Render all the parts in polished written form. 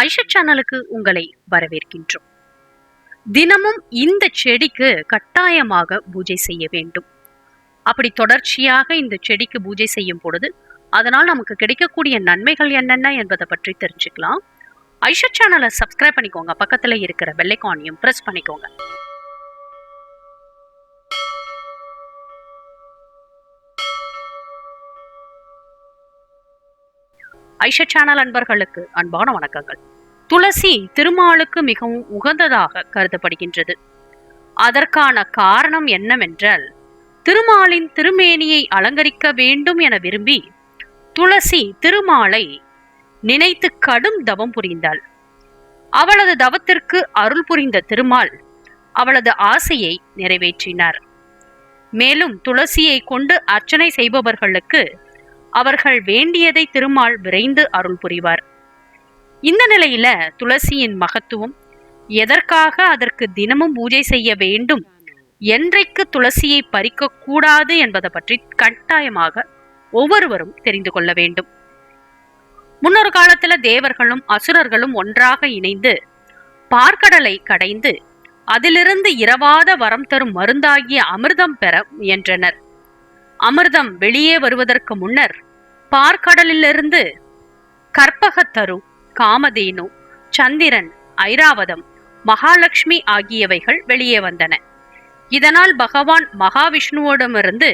ஐஷா சேனலுக்கு உங்களை வரவேற்கின்றோம். தினமும் இந்த செடிக்கு கட்டாயமாக பூஜை செய்ய வேண்டும். அப்படி தொடர்ச்சியாக இந்த செடிக்கு பூஜை செய்யும் பொழுது அதனால் நமக்கு கிடைக்கக்கூடிய நன்மைகள் என்னென்ன என்பதை பற்றி தெரிஞ்சுக்கலாம். ஐஷா சேனலை சப்ஸ்கிரைப் பண்ணிக்கோங்க, பக்கத்துல இருக்கிற பெல் ஐகானையும் பிரஸ் பண்ணிக்கோங்க. ஐஷா சேனல் அன்பர்களுக்கு அன்பான வணக்கங்கள். துளசி திருமாலுக்கு மிகவும் உகந்ததாக கருதப்படுகின்றது. அதற்கான காரணம் என்னவென்றால், திருமாலின் திருமேனியை அலங்கரிக்க வேண்டும் என விரும்பி துளசி திருமாலை நினைத்து கடும் தவம் புரிந்தாள். அவளது தவத்திற்கு அருள் புரிந்த திருமால் அவளது ஆசையை நிறைவேற்றினார். மேலும் துளசியை கொண்டு அர்ச்சனை செய்பவர்களுக்கு அவர்கள் வேண்டியதை திருமால் விரைந்து அருள் புரிவார். இந்த நிலையில துளசியின் மகத்துவம், எதற்காக அதற்கு தினமும் பூஜை செய்ய வேண்டும், என்றைக்கு துளசியை பறிக்க கூடாது என்பதை பற்றி கட்டாயமாக ஒவ்வொருவரும் தெரிந்து கொள்ள வேண்டும். முன்னொரு காலத்துல தேவர்களும் அசுரர்களும் ஒன்றாக இணைந்து பார்க்கடலை கடைந்து அதிலிருந்து இரவாத வரம் தரும் மருந்தாகிய அமிர்தம் பெற முயன்றனர். அமிர்தம் வெளியே வருவதற்கு முன்னர் பார்க்கடலிலிருந்து கற்பகத்தரு, காமதேனு, சந்திரன், ஐராவதம், மகாலட்சுமி ஆகியவைகள் வெளியே வந்தன. இதனால் பகவான் மகாவிஷ்ணுவிடமிருந்து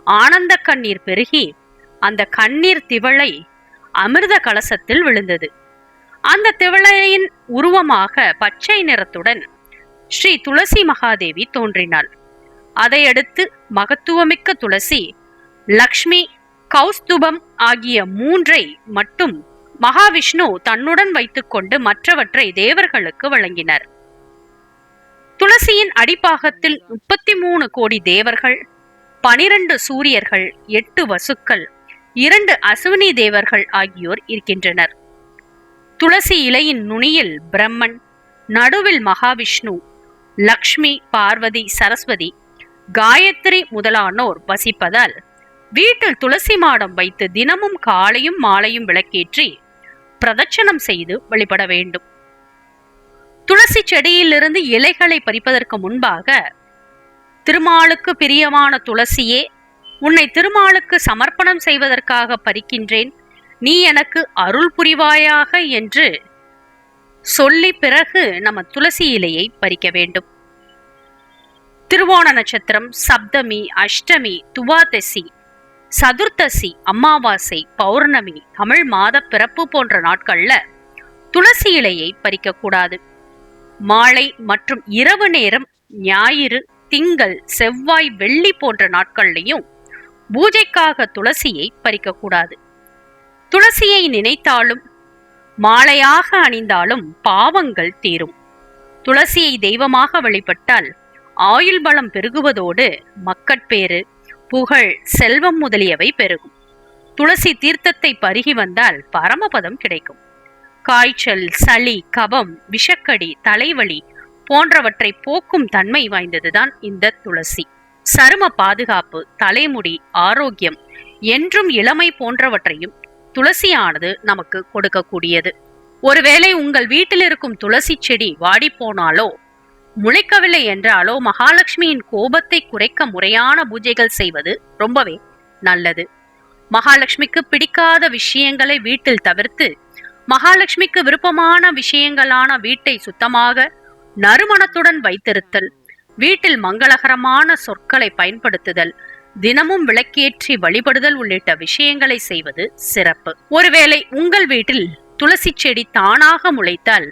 ஆனந்த கண்ணீர் பெருகி அந்த கண்ணீர் திவளை அமிர்த கலசத்தில் விழுந்தது. அந்த திவளையின் உருவமாக பச்சை நிறத்துடன் ஸ்ரீ துளசி மகாதேவி தோன்றினாள். அதையடுத்து மகத்துவமிக்க துளசி, லக்ஷ்மி, கௌஸ்துபம் ஆகிய மூன்றை மட்டும் மகாவிஷ்ணு தன்னுடன் வைத்துக்கொண்டு மற்றவற்றை தேவர்களுக்கு வழங்கினார். துளசியின் அடிப்பாகத்தில் 33 கோடி தேவர்கள், 12 சூரியர்கள், 8 வசுக்கள், 2 அசுவினி தேவர்கள் ஆகியோர் இருக்கின்றனர். துளசி இலையின் நுனியில் பிரம்மன், நடுவில் மகாவிஷ்ணு, லக்ஷ்மி, பார்வதி, சரஸ்வதி, காயத்ரி முதலானோர் வசிப்பதால் வீட்டில் துளசி மாடம் வைத்து தினமும் காலையும் மாலையும் விளக்கேற்றி பிரதட்சணம் செய்து வழிபட வேண்டும். துளசி செடியிலிருந்து இலைகளை பறிப்பதற்கு முன்பாக, திருமாலுக்கு பிரியமான துளசியே, உன்னை திருமாலுக்கு சமர்ப்பணம் செய்வதற்காக பறிக்கின்றேன், நீ எனக்கு அருள் புரிவாயாக என்று சொல்லி பிறகு நம்ம துளசி இலையை பறிக்க வேண்டும். திருவோண நட்சத்திரம், சப்தமி, அஷ்டமி, துவாதசி, சதுர்த்தசி, அமாவாசை, பௌர்ணமி, தமிழ் மாத பிறப்பு போன்ற நாட்கள்ல துளசி இலையை பறிக்க கூடாது. மாலை மற்றும் இரவு நேரம், ஞாயிறு, திங்கள், செவ்வாய், வெள்ளி போன்ற நாட்கள்லையும் பூஜைக்காக துளசியை பறிக்க கூடாது. துளசியை நினைத்தாலும் மாலையாக அணிந்தாலும் பாவங்கள் தீரும். துளசியை தெய்வமாக வழிபட்டால் ஆயுள் பலம் பெருகுவதோடு மக்கட்பேறு, புகழ், செல்வம் முதலியவை பெருகும். துளசி தீர்த்தத்தை பருகி வந்தால் பரமபதம் கிடைக்கும். காய்ச்சல், சளி, கபம், விஷக்கடி, தலைவலி போன்றவற்றை போக்கும் தன்மை வாய்ந்ததுதான் இந்த துளசி. சரும பாதுகாப்பு, தலைமுடி ஆரோக்கியம், என்றும் இளமை போன்றவற்றையும் துளசியானது நமக்கு கொடுக்கக்கூடியது. ஒருவேளை உங்கள் வீட்டில் இருக்கும் துளசி செடி வாடி போனாலோ முளைக்கவில்லை என்றாலோ மகாலட்சுமியின் கோபத்தை குறைக்க முறையான பூஜைகள் செய்வது ரொம்பவே நல்லது. மகாலட்சுமிக்கு பிடிக்காத விஷயங்களை வீட்டில் தவிர்த்து மகாலட்சுமிக்கு விருப்பமான விஷயங்களான வீட்டை சுத்தமாக நறுமணத்துடன் வைத்திருத்தல், வீட்டில் மங்களகரமான சொற்களை பயன்படுத்துதல், தினமும் விளக்கேற்றி வழிபடுதல் உள்ளிட்ட விஷயங்களை செய்வது சிறப்பு. ஒருவேளை உங்கள் வீட்டில் துளசி செடி தானாக முளைத்தால்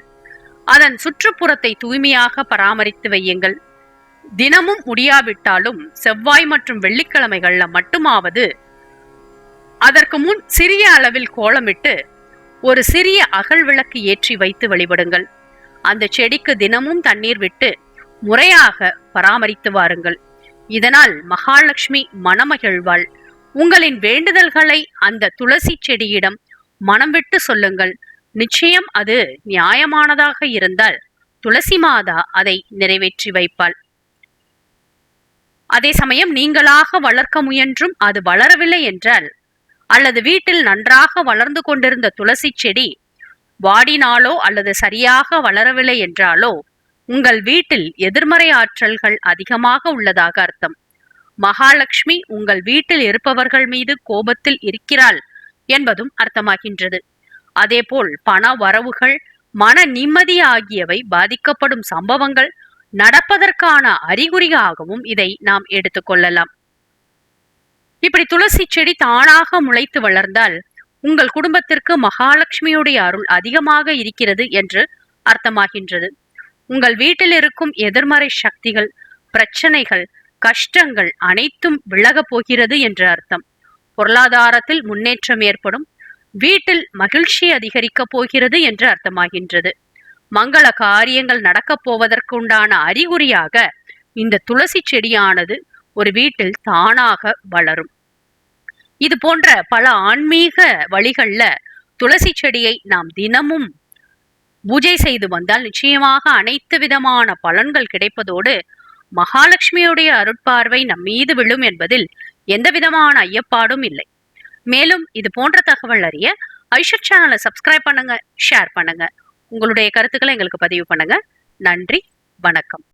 அதன் சுற்றுப்புறத்தை தூய்மையாக பராமரித்து வையுங்கள். தினமும் முடியாவிட்டாலும் செவ்வாய் மற்றும் வெள்ளிக்கிழமைகள்ல மட்டுமாவது அதற்கு முன் சிறிய அளவில் கோலமிட்டு ஒரு சிறிய அகல் விளக்கு ஏற்றி வைத்து வழிபடுங்கள். அந்த செடிக்கு தினமும் தண்ணீர் விட்டு முறையாக பராமரித்து வாருங்கள். இதனால் மகாலட்சுமி மனமகிழ்வாள். உங்களின் வேண்டுதல்களை அந்த துளசி செடியிடம் மனம் விட்டு சொல்லுங்கள். நிச்சயம் அது நியாயமானதாக இருந்தால் துளசி மாதா அதை நிறைவேற்றி வைப்பாள். அதே சமயம் நீங்களாக வளர்க்க முயன்றும் அது வளரவில்லை என்றால், அல்லது வீட்டில் நன்றாக வளர்ந்து கொண்டிருந்த துளசி செடி வாடினாலோ அல்லது சரியாக வளரவில்லை என்றாலோ உங்கள் வீட்டில் எதிர்மறை ஆற்றல்கள் அதிகமாக உள்ளதாக அர்த்தம். மகாலட்சுமி உங்கள் வீட்டில் இருப்பவர்கள் மீது கோபத்தில் இருக்கிறாள் என்பதும் அர்த்தமாகின்றது. அதேபோல் பண வரவுகள், மன நிம்மதி ஆகியவை பாதிக்கப்படும் சம்பவங்கள் நடப்பதற்கான அறிகுறியாகவும் இதை நாம் எடுத்துக்கொள்ளலாம். இப்படி துளசி செடி தானாக முளைத்து வளர்ந்தால் உங்கள் குடும்பத்திற்கு மகாலட்சுமியுடைய அருள் அதிகமாக இருக்கிறது என்று அர்த்தமாகின்றது. உங்கள் வீட்டில் இருக்கும் எதிர்மறை சக்திகள், பிரச்சனைகள், கஷ்டங்கள் அனைத்தும் விலகப் போகிறது என்று அர்த்தம். பொருளாதாரத்தில் முன்னேற்றம் ஏற்படும், வீட்டில் மகிழ்ச்சி அதிகரிக்கப் போகிறது என்று அர்த்தமாகின்றது. மங்கள காரியங்கள் நடக்கப் போவதற்கு உண்டான அறிகுறியாக இந்த துளசி செடியானது ஒரு வீட்டில் தானாக வளரும். இது போன்ற பல ஆன்மீக வழிகள்ல துளசி செடியை நாம் தினமும் பூஜை செய்து வந்தால் நிச்சயமாக அனைத்து விதமான பலன்கள் கிடைப்பதோடு மகாலட்சுமியுடைய அருட்பார்வை நம் மீது விழும் என்பதில் எந்த விதமான ஐயப்பாடும் இல்லை. மேலும் இது போன்ற தகவல் அறிய ஐஷத் சேனலை சப்ஸ்கிரைப் பண்ணுங்க, ஷேர் பண்ணுங்க, உங்களுடைய கருத்துக்களை எங்களுக்கு பதிவு பண்ணுங்க. நன்றி, வணக்கம்.